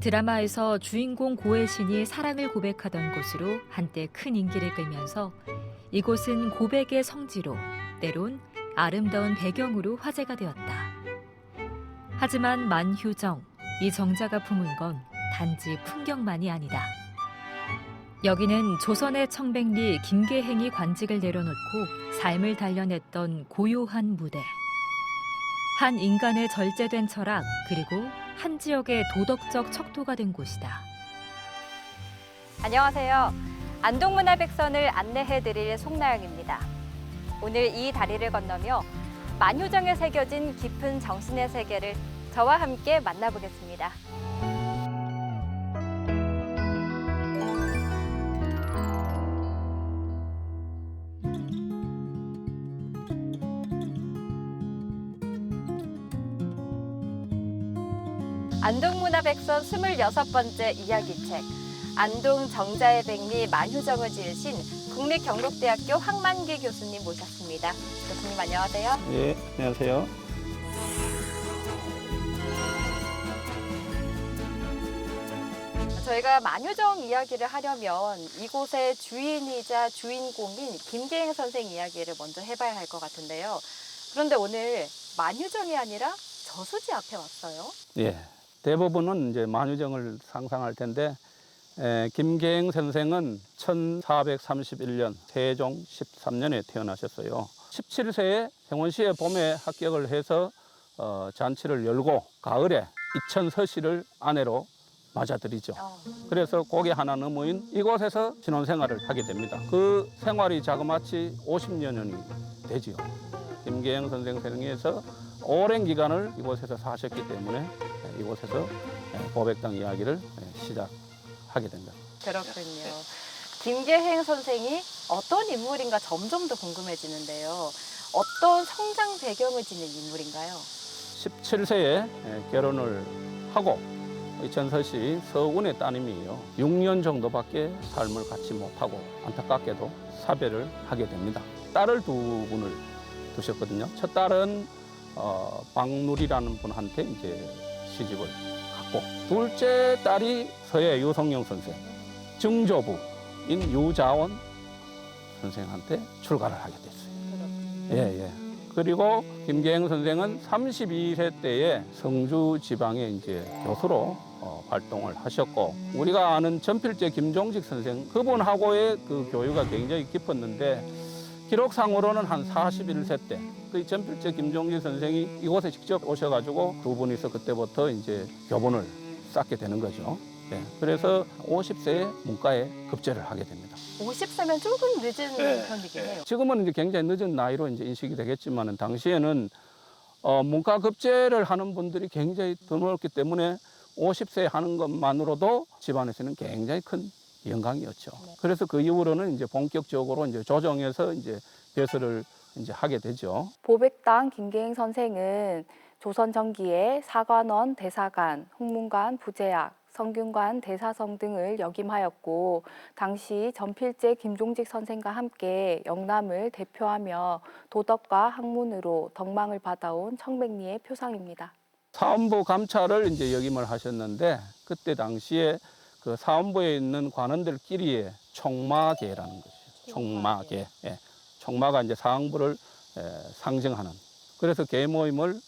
드라마에서 주인공 고혜신이 사랑을 고백하던 곳으로 한때 큰 인기를 끌면서 이곳은 고백의 성지로, 때론 아름다운 배경으로 화제가 되었다. 하지만 만휴정, 이 정자가 품은 건 단지 풍경만이 아니다. 여기는 조선의 청백리 김계행이 관직을 내려놓고 삶을 단련했던 고요한 무대. 한 인간의 절제된 철학, 그리고 한 지역의 도덕적 척도가 된 곳이다. 안녕하세요. 안동문화백선을 안내해드릴 송나영입니다. 오늘 이 다리를 건너며 만휴정에 새겨진 깊은 정신의 세계를 저와 함께 만나보겠습니다. 안동문화백선 26번째 이야기책, 안동 정자의 백리 만휴정을 지으신 국립경북대학교 황만기 교수님 모셨습니다. 교수님 안녕하세요. 네, 안녕하세요. 저희가 만휴정 이야기를 하려면 이곳의 주인이자 주인공인 김계행 선생 이야기를 먼저 해봐야 할 것 같은데요. 그런데 오늘 만휴정이 아니라 저수지 앞에 왔어요. 예, 대부분은 이제 만휴정을 상상할 텐데 김계행 선생은 1431년 세종 13년에 태어나셨어요. 17세에 행원시의 봄에 합격을 해서 잔치를 열고 가을에 이천서씨를 아내로 맞아들이죠. 그래서 고개 하나 너머인 이곳에서 신혼생활을 하게 됩니다. 그 생활이 자그마치 50여년이 되지요. 김계행 선생 생에서 오랜 기간을 이곳에서 사셨기 때문에 이곳에서 보백당 이야기를 시작하게 된다. 그렇군요. 김계행 선생이 어떤 인물인가 점점 더 궁금해지는데요. 어떤 성장 배경을 지닌 인물인가요? 17세에 결혼을 하고 이천서씨 서운의 따님이에요. 6년 정도밖에 삶을 갖지 못하고 안타깝게도 사별을 하게 됩니다. 딸을 두 분을 두셨거든요. 첫 딸은 박누리라는 분한테 이제 시집을 갔고, 둘째 딸이 서예 유성영 선생, 증조부인 유자원 선생한테 출가를 하게 됐어요. 예. 그리고 김계행 선생은 32세 때에 성주 지방에 이제 교수로 활동을 하셨고, 우리가 아는 전필제 김종직 선생, 그분하고의 그 교류가 굉장히 깊었는데, 기록상으로는 한 41세 때 그 전필제 김종직 선생이 이곳에 직접 오셔가지고 두 분이서 그때부터 이제 교본을 쌓게 되는 거죠. 네. 그래서 50세에 문과에 급제를 하게 됩니다. 50세면 조금 늦은 편이긴 해요. 지금은 이제 굉장히 늦은 나이로 이제 인식이 되겠지만, 당시에는 문과 급제를 하는 분들이 굉장히 드물었기 때문에 50세 하는 것만으로도 집안에서는 굉장히 큰 영광이었죠. 그래서 그 이후로는 이제 본격적으로 이제 조정해서 이제 배설을 이제 하게 되죠. 보백당 김계행 선생은 조선 전기에 사관원 대사관, 홍문관 부제학, 성균관 대사성 등을 역임하였고, 당시 전필제 김종직 선생과 함께 영남을 대표하며 도덕과 학문으로 덕망을 받아온 청백리의 표상입니다. 사원부 감찰을 이제 역임을 하셨는데, 그때 당시에 그 사원부에 있는 관원들끼리의 총마계라는 것이죠. 총마계. 예. 총마가 이제 사항부를 상정하는. 그래서 계 모임을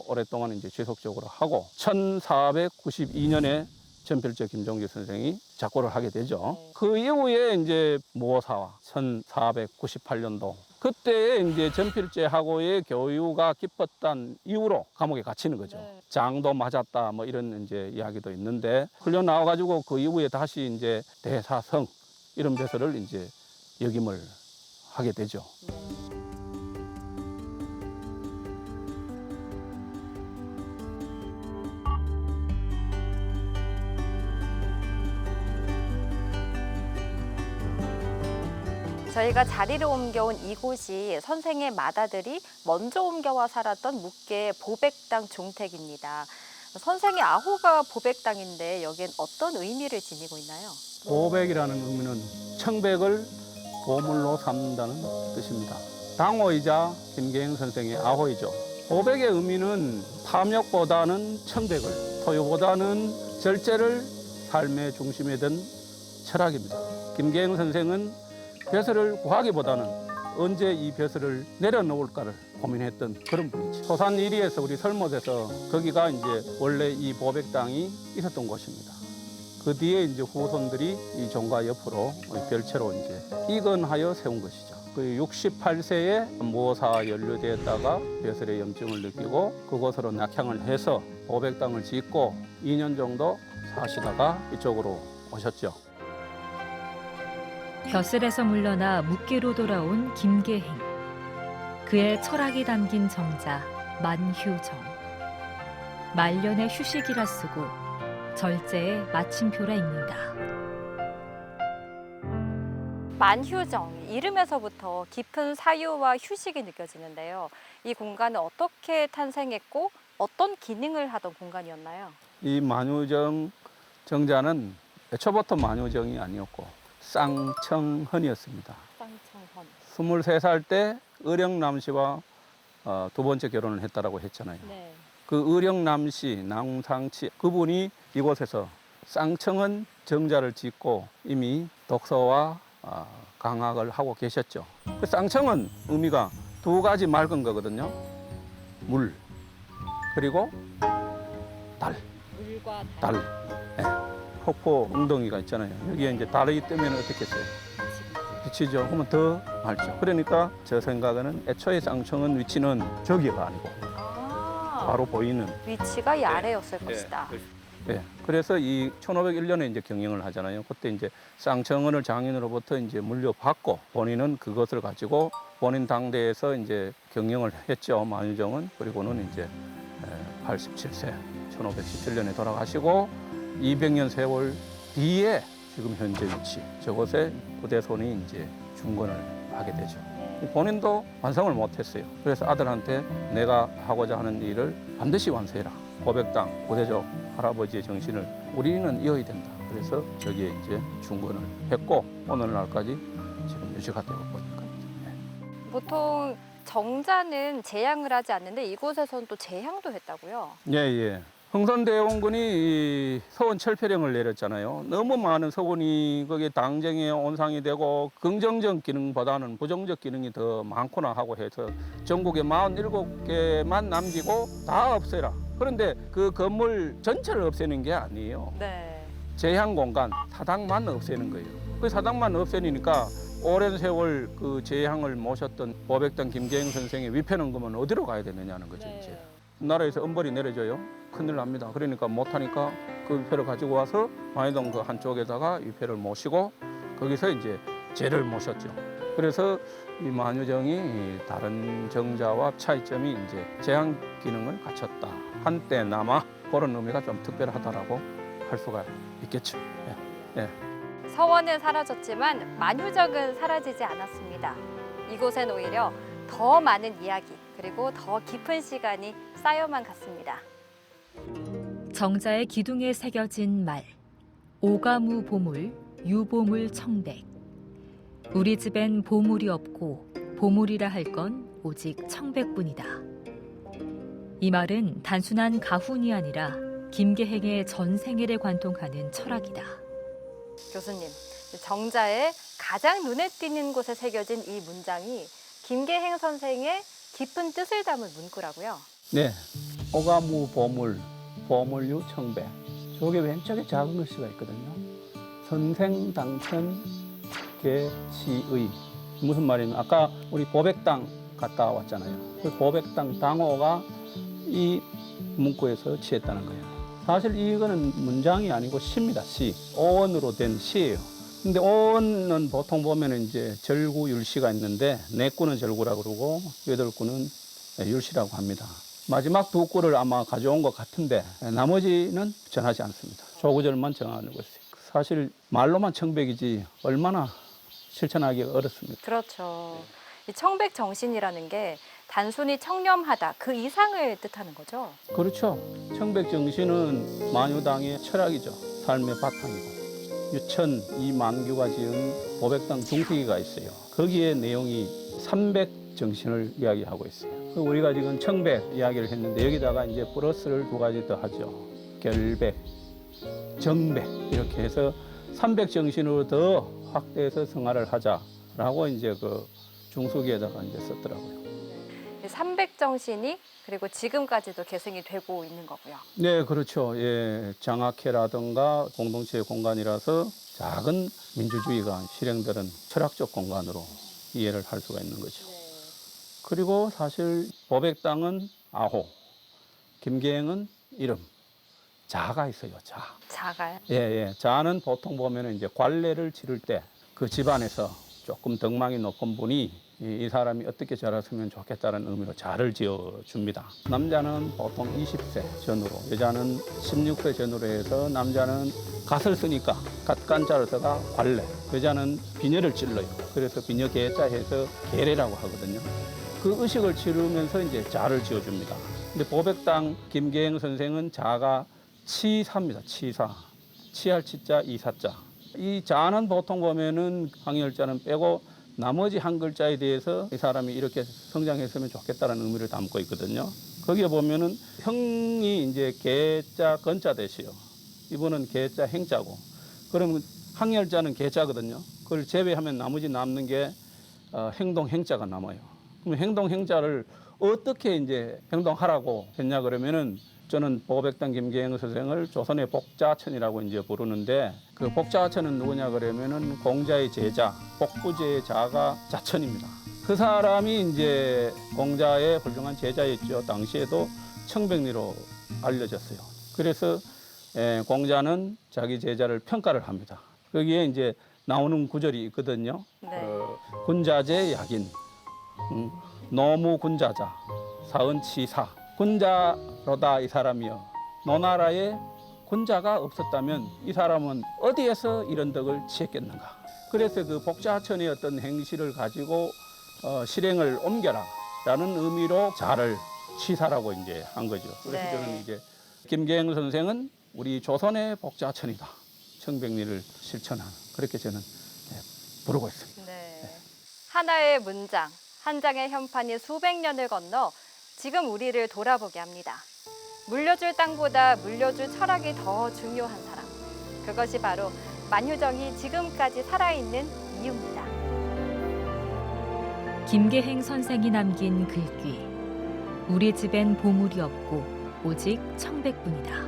오랫동안 이제 지속적으로 하고, 1492년에 전필제 김종직 선생이 작고를 하게 되죠. 그 이후에 이제 모사와 1498년도 그때에 이제 전필제하고의 교유가 깊었던 이후로 감옥에 갇히는 거죠. 장도 맞았다 뭐 이런 이제 이야기도 있는데, 훈련 나와가지고 그 이후에 다시 이제 대사성 이런 배설을 이제 역임을 하게 되죠. 저희가 자리를 옮겨온 이곳이 선생의 맏아들이 먼저 옮겨와 살았던 묵계 보백당 종택입니다. 선생의 아호가 보백당인데 여기엔 어떤 의미를 지니고 있나요? 보백이라는 의미는 청백을 보물로 삼는다는 뜻입니다. 당호이자 김계행 선생의 아호이죠. 보백의 의미는 탐욕보다는 청백을, 토유보다는 절제를 삶의 중심에 둔 철학입니다. 김계영 선생은 벼슬을 구하기보다는 언제 이 벼슬을 내려놓을까를 고민했던 그런 분이죠. 소산 1위에서 우리 설못에서 거기가 이제 원래 이 보백당이 있었던 곳입니다. 그 뒤에 이제 후손들이 이 종가 옆으로 별채로 이제 이건하여 세운 것이죠. 그 68세에 모사 연루되었다가 벼슬의 염증을 느끼고 그곳으로 낙향을 해서 보백당을 짓고 2년 정도 사시다가 이쪽으로 오셨죠. 벼슬에서 물러나 묵계로 돌아온 김계행. 그의 철학이 담긴 정자 만휴정. 말년의 휴식이라 쓰고 절제의 마침표라 읽는다. 만휴정, 이름에서부터 깊은 사유와 휴식이 느껴지는데요. 이 공간은 어떻게 탄생했고 어떤 기능을 하던 공간이었나요? 이 만휴정 정자는 애초부터 만휴정이 아니었고 쌍청헌이었습니다. 쌍청헌. 23살 때 의령남씨와 두 번째 결혼을 했다라고 했잖아요. 네. 그 의령남씨, 남상치 그분이 이곳에서 쌍청헌 정자를 짓고 이미 독서와 강학을 하고 계셨죠. 그 쌍청은 의미가 두 가지 맑은 거거든요. 물 그리고 달. 물과 달. 네. 폭포 웅덩이가 있잖아요. 여기에 이제 달이 뜨면 어떻게 써요? 비치죠. 그러면 더 맑죠. 그러니까 제 생각에는 애초에 쌍청은 위치는 저기가 아니고 바로 보이는. 위치가 이 아래였을 것이다. 예. 그래서 이 1501년에 이제 경영을 하잖아요. 그때 이제 쌍청헌을 장인으로부터 이제 물려받고 본인은 그것을 가지고 본인 당대에서 이제 경영을 했죠. 만휴정은. 그리고는 이제 87세 1517년에 돌아가시고 200년 세월 뒤에 지금 현재 위치 저곳에 부대손이 이제 중건을 하게 되죠. 본인도 완성을 못했어요. 그래서 아들한테 내가 하고자 하는 일을 반드시 완수해라. 보백당 고대조 할아버지의 정신을 우리는 이어야 된다. 그래서 저기에 이제 중건을 했고 오늘날까지 지금 유지가 되고 보니까. 보통 정자는 제향을 하지 않는데 이곳에서는 또 제향도 했다고요? 예, 예. 흥선대원군이 이 서원 철폐령을 내렸잖아요. 너무 많은 서원이 거기에 당정에 온상이 되고 긍정적 기능보다는 부정적 기능이 더 많구나 하고 해서 전국에 47개만 남기고 다 없애라. 그런데 그 건물 전체를 없애는 게 아니에요. 네. 제향 공간, 사당만 없애는 거예요. 그 사당만 없애니까 오랜 세월 그 제향을 모셨던 보백당 김계영 선생의 위패는 그러면 어디로 가야 되느냐는 거죠. 네. 이제 나라에서 엄벌이 내려져요. 큰일 납니다. 그러니까 못하니까 그 위패를 가지고 와서 마이동 그 한쪽에다가 위패를 모시고 거기서 이제 제를 모셨죠. 그래서 이 만휴정이 다른 정자와 차이점이 이제 제향 기능을 갖췄다. 한때나마 그런 의미가 좀 특별하다라고 할 수가 있겠죠. 예. 예. 서원은 사라졌지만 만휴정은 사라지지 않았습니다. 이곳엔 오히려 더 많은 이야기 그리고 더 깊은 시간이 쌓여만 갔습니다. 정자의 기둥에 새겨진 말 오가무 보물, 유보물 청백. 우리 집엔 보물이 없고 보물이라 할 건 오직 청백뿐이다. 이 말은 단순한 가훈이 아니라 김계행의 전생애를 관통하는 철학이다. 교수님, 정자의 가장 눈에 띄는 곳에 새겨진 이 문장이 김계행 선생의 깊은 뜻을 담은 문구라고요? 네. 오가무 보물, 보물유 청백. 저게 왼쪽에 작은 글씨가 있거든요. 선생당천 개치의. 무슨 말이냐면 아까 우리 보백당 갔다 왔잖아요. 그 보백당 당호가 이 문구에서 취했다는 거예요. 사실 이거는 문장이 아니고 시입니다. 시. 어원으로 된 시예요. 근데 어원은 보통 보면 이제 절구, 율시가 있는데 네 구는 절구라고 그러고 여덟 구는 율시라고 합니다. 마지막 두 구를 아마 가져온 것 같은데 나머지는 전하지 않습니다. 조구절만 정하는 것이. 사실 말로만 청백이지 얼마나 실천하기 어렵습니다. 그렇죠. 이 청백 정신이라는 게 단순히 청렴하다 그 이상을 뜻하는 거죠. 그렇죠. 청백 정신은 만휴당의 철학이죠. 삶의 바탕이고. 유천 이만규가 지은 보백당 중세기가 있어요. 거기에 내용이 300 정신을 이야기하고 있어요. 우리가 지금 청백 이야기를 했는데 여기다가 이제 플러스를 두 가지 더 하죠. 결백, 정백 이렇게 해서 300 정신으로 더 확대해서 성화를 하자라고 이제 그 중수기에다가 이제 썼더라고요. 300정신이 그리고 지금까지도 계승이 되고 있는 거고요. 네, 그렇죠. 예, 장학회라든가 공동체의 공간이라서 작은 민주주의가 실행되는 철학적 공간으로 이해를 할 수가 있는 거죠. 그리고 사실 보백당은 아호, 김계행은 이름, 자가 있어요. 자. 자가요? 예, 예. 자는 보통 보면은 이제 관례를 치를 때 그 집안에서 조금 덕망이 높은 분이 이 사람이 어떻게 자랐으면 좋겠다는 의미로 자를 지어 줍니다. 남자는 보통 20세 전후로, 여자는 16세 전후로 해서 남자는 갓을 쓰니까 갓간자를 써가 관례, 여자는 비녀를 찔러요. 그래서 비녀 계자 해서 계례라고 하거든요. 그 의식을 치르면서 이제 자를 지어 줍니다. 근데 보백당 김계행 선생은 자가 치사입니다. 치사. 치할 치자, 이사자. 이 자는 보통 보면은 항열자는 빼고 나머지 한 글자에 대해서 이 사람이 이렇게 성장했으면 좋겠다는 의미를 담고 있거든요. 거기에 보면은 형이 이제 개자 건자 대시요. 이분은 개자 행자고. 그러면 항열자는 개자거든요. 그걸 제외하면 나머지 남는 게 행동 행자가 남아요. 그럼 행동 행자를 어떻게 이제 행동하라고 했냐 그러면은 저는 보백당 김계행 선생을 조선의 복자천이라고 이제 부르는데 그 복자천은 누구냐 그러면은 공자의 제자, 복부제의 자가 자천입니다. 그 사람이 이제 공자의 훌륭한 제자였죠. 당시에도 청백리로 알려졌어요. 그래서 공자는 자기 제자를 평가를 합니다. 거기에 이제 나오는 구절이 있거든요. 네. 군자제 약인, 노무군자자, 사은치사. 군자로다 이 사람이여. 노나라에 군자가 없었다면 이 사람은 어디에서 이런 덕을 취했겠는가. 그래서 그 복자천의 어떤 행실을 가지고 실행을 옮겨라 라는 의미로 자를 치사라고 이제 한 거죠. 그래서 네. 저는 이제 김계행 선생은 우리 조선의 복자천이다. 청백리를 실천하는 그렇게 저는 부르고 있습니다. 네. 하나의 문장, 한 장의 현판이 수백 년을 건너 지금 우리를 돌아보게 합니다. 물려줄 땅보다 물려줄 철학이 더 중요한 사람. 그것이 바로 만휴정이 지금까지 살아있는 이유입니다. 김계행 선생이 남긴 글귀. 우리 집엔 보물이 없고 오직 청백뿐이다.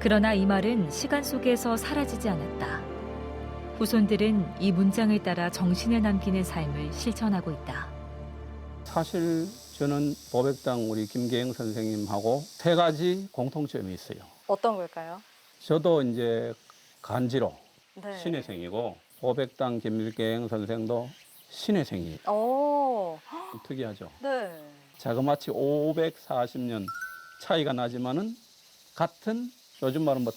그러나 이 말은 시간 속에서 사라지지 않았다. 후손들은 이 문장을 따라 정신을 남기는 삶을 실천하고 있다. 사실 저는 보백당 우리 김계행 선생님하고 세 가지 공통점이 있어요. 어떤 걸까요? 저도 이제 간지로 네. 신해생이고 보백당 김계행 선생도 신해생이에요. 오, 특이하죠. 네. 자그마치 540년 차이가 나지만은 같은 요즘 말은 뭐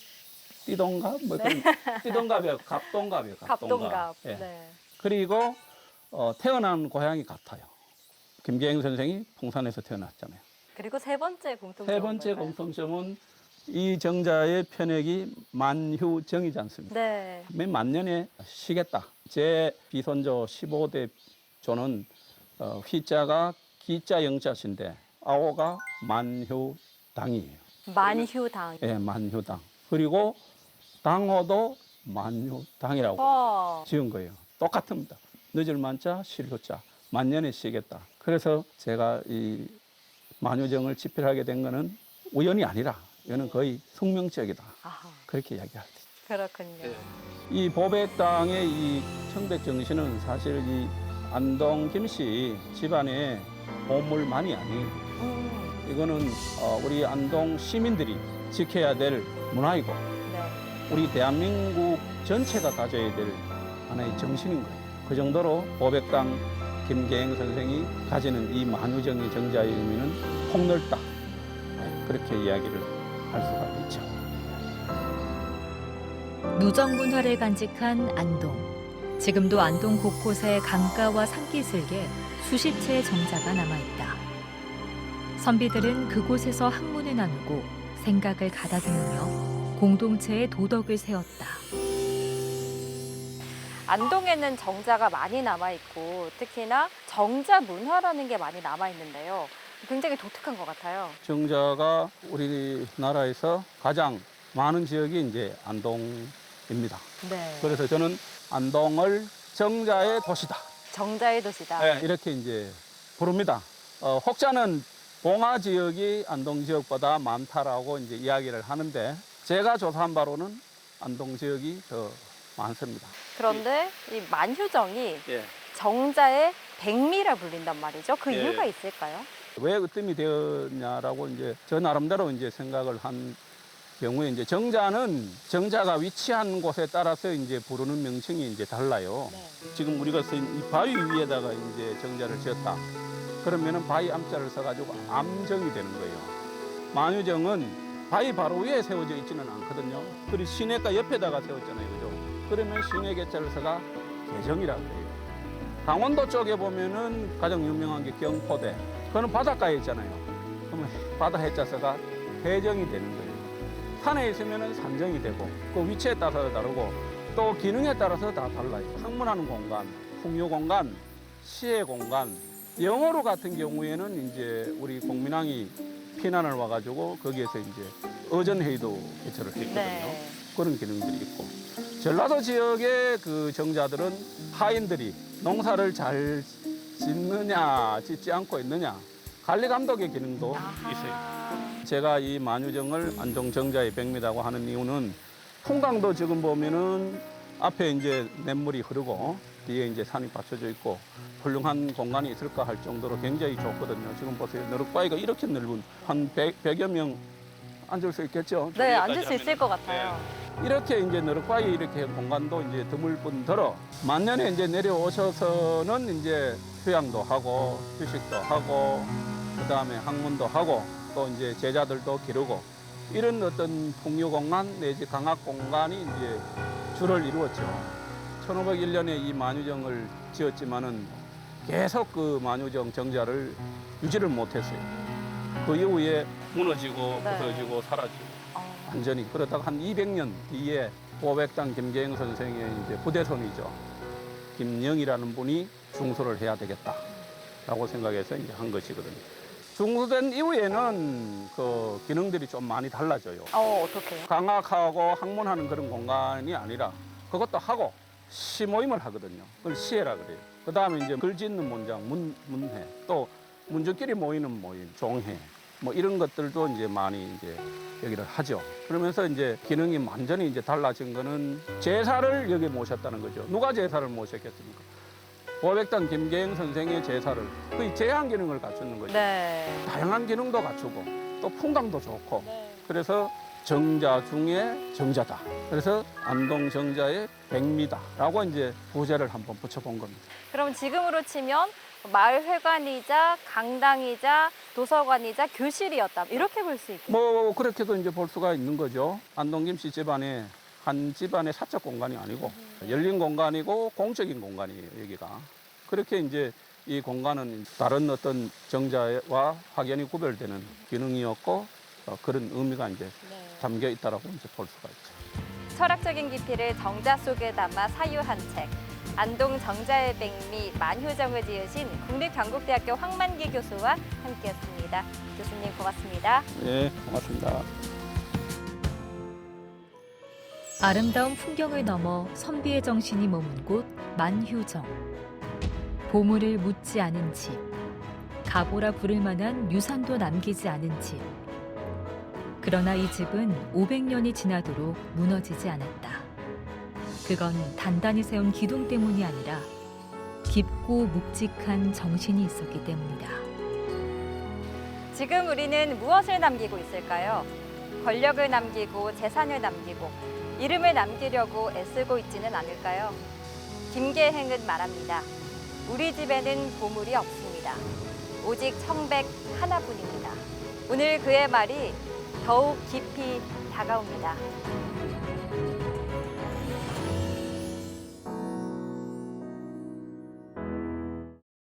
띠동갑 뭐 그런 띠동갑이에요. 갑동갑이에요. 갑동갑. 예. 네. 그리고 태어난 고향이 같아요. 김계행 선생이 풍산에서 태어났잖아요. 그리고 세 번째 공통점. 세 번째 공통점은 이 정자의 편액이 만휴정이지 않습니까? 네. 맨 만년에 쉬겠다. 제 비손조 15대 조는 휘자가 기자 영자신데 아오가 만휴당이에요. 만휴당. 예, 만휴당. 그리고 당호도 만휴당이라고 와. 지은 거예요. 똑같습니다. 늦을 만자, 실효자, 만년에 쉬겠다. 그래서 제가 이 만휴정을 집필하게 된 거는 우연이 아니라 이거는 거의 숙명적이다. 아하, 그렇게 이야기합니다. 그렇군요. 이 보백당의 이 청백 정신은 사실 이 안동 김씨 집안의 보물만이 아니에요. 이거는 우리 안동 시민들이 지켜야 될 문화이고 네. 우리 대한민국 전체가 가져야 될 하나의 정신인 거예요. 그 정도로 보백당 김계행 선생이 가지는 이 만휴정의 정자의 의미는 폭넓다. 그렇게 이야기를 할 수가 있죠. 누적 문화를 간직한 안동. 지금도 안동 곳곳에 강가와 산기슭에 수십 채의 정자가 남아있다. 선비들은 그곳에서 학문을 나누고 생각을 가다듬으며 공동체의 도덕을 세웠다. 안동에는 정자가 많이 남아있고 특히나 정자 문화라는 게 많이 남아있는데요. 굉장히 독특한 것 같아요. 정자가 우리나라에서 가장 많은 지역이 이제 안동입니다. 네. 그래서 저는 안동을 정자의 도시다. 정자의 도시다. 네, 이렇게 이제 부릅니다. 혹자는 봉화 지역이 안동 지역보다 많다라고 이제 이야기를 하는데 제가 조사한 바로는 안동 지역이 더 많습니다. 그런데 이 만휴정이 예. 정자의 백미라 불린단 말이죠. 그 예. 이유가 있을까요? 왜 으뜸이 되었냐라고 이제 저 나름대로 이제 생각을 한 경우에 이제 정자가 위치한 곳에 따라서 이제 부르는 명칭이 이제 달라요. 네. 지금 우리가 쓴 이 바위 위에다가 이제 정자를 지었다. 그러면은 바위 암자를 써가지고 암정이 되는 거예요. 만휴정은 바위 바로 위에 세워져 있지는 않거든요. 그리고 시내가 옆에다가 세웠잖아요, 그죠? 그러면 시내 개자를 써가 개정이라고 해요. 강원도 쪽에 보면은 가장 유명한 게 경포대. 그거는 바닷가에 있잖아요. 그러면 바다 해자서가 해정이 되는 거예요. 산에 있으면은 산정이 되고 그 위치에 따라서 다르고 또 기능에 따라서 다 달라요. 학문하는 공간, 풍요 공간, 시의 공간. 영어로 같은 경우에는 이제 우리 공민왕이 피난을 와가지고 거기에서 이제 어전회의도 개최를 했거든요. 네. 그런 기능들이 있고 전라도 지역의 그 정자들은 하인들이 농사를 잘 짓느냐 짓지 않고 있느냐 관리 감독의 기능도 있어요. 아하. 제가 이 만휴정을 안동 정자의 백미라고 하는 이유는 풍광도 지금 보면은 앞에 이제 냇물이 흐르고 뒤에 이제 산이 받쳐져 있고 훌륭한 공간이 있을까 할 정도로 굉장히 좋거든요. 지금 보세요. 너럭바위가 이렇게 넓은 한 100여 명 앉을 수 있겠죠? 네, 여기까지 앉을 수 있을 것 같아요. 이렇게 이제 너럭바위 이렇게 공간도 이제 드물 뿐더러 만년에 이제 내려오셔서는 이제 휴양도 하고 휴식도 하고 그다음에 학문도 하고 또 이제 제자들도 기르고 이런 어떤 풍요 공간 내지 강학 공간이 이제 주를 이루었죠. 1501년에 이 만휴정을 지었지만은 계속 그 만휴정 정자를 유지를 못했어요. 그 이후에 무너지고 네. 부서지고 사라지고 어. 완전히 그러다가 한 200년 뒤에 보백당 김계영 선생의 이제 부대손이죠. 김영이라는 분이 중수를 해야 되겠다라고 생각해서 이제 한 것이거든요. 중수된 이후에는 그 기능들이 좀 많이 달라져요. 어떡해요? 강학하고 학문하는 그런 공간이 아니라 그것도 하고 시 모임을 하거든요. 그걸 시회라 그래요. 그 다음에 이제 글 짓는 문장, 문회, 또 문주끼리 모이는 모임, 종회, 뭐 이런 것들도 이제 많이 이제 여기를 하죠. 그러면서 이제 기능이 완전히 이제 달라진 거는 제사를 여기 모셨다는 거죠. 누가 제사를 모셨겠습니까? 보백당 김계영 선생의 제사를 거의 제한 기능을 갖추는 거죠. 네. 다양한 기능도 갖추고 또 풍광도 좋고 네. 그래서 정자 중에 정자다. 그래서 안동 정자의 백미다라고 이제 부제를 한번 붙여본 겁니다. 그럼 지금으로 치면 마을 회관이자 강당이자 도서관이자 교실이었다. 이렇게 볼 수 있겠네요. 뭐 그렇게도 이제 볼 수가 있는 거죠. 안동 김씨 집안에 한 집안의 사적 공간이 아니고 열린 공간이고 공적인 공간이에요, 여기가. 그렇게 이제 이 공간은 다른 어떤 정자와 확연히 구별되는 기능이었고 그런 의미가 이제 담겨 있다라고 이제 볼 수가 있죠. 철학적인 깊이를 정자 속에 담아 사유한 책. 안동 정자의 백미 만휴정을 지으신 국립경북대학교 황만기 교수와 함께했습니다. 교수님 고맙습니다. 네, 고맙습니다. 아름다운 풍경을 넘어 선비의 정신이 머문 곳 만휴정. 보물을 묻지 않은 집, 가보라 부를 만한 유산도 남기지 않은 집. 그러나 이 집은 500년이 지나도록 무너지지 않았다. 그건 단단히 세운 기둥 때문이 아니라 깊고 묵직한 정신이 있었기 때문이다. 지금 우리는 무엇을 남기고 있을까요? 권력을 남기고 재산을 남기고 이름을 남기려고 애쓰고 있지는 않을까요? 김계행은 말합니다. 우리 집에는 보물이 없습니다. 오직 청백 하나뿐입니다. 오늘 그의 말이 더욱 깊이 다가옵니다.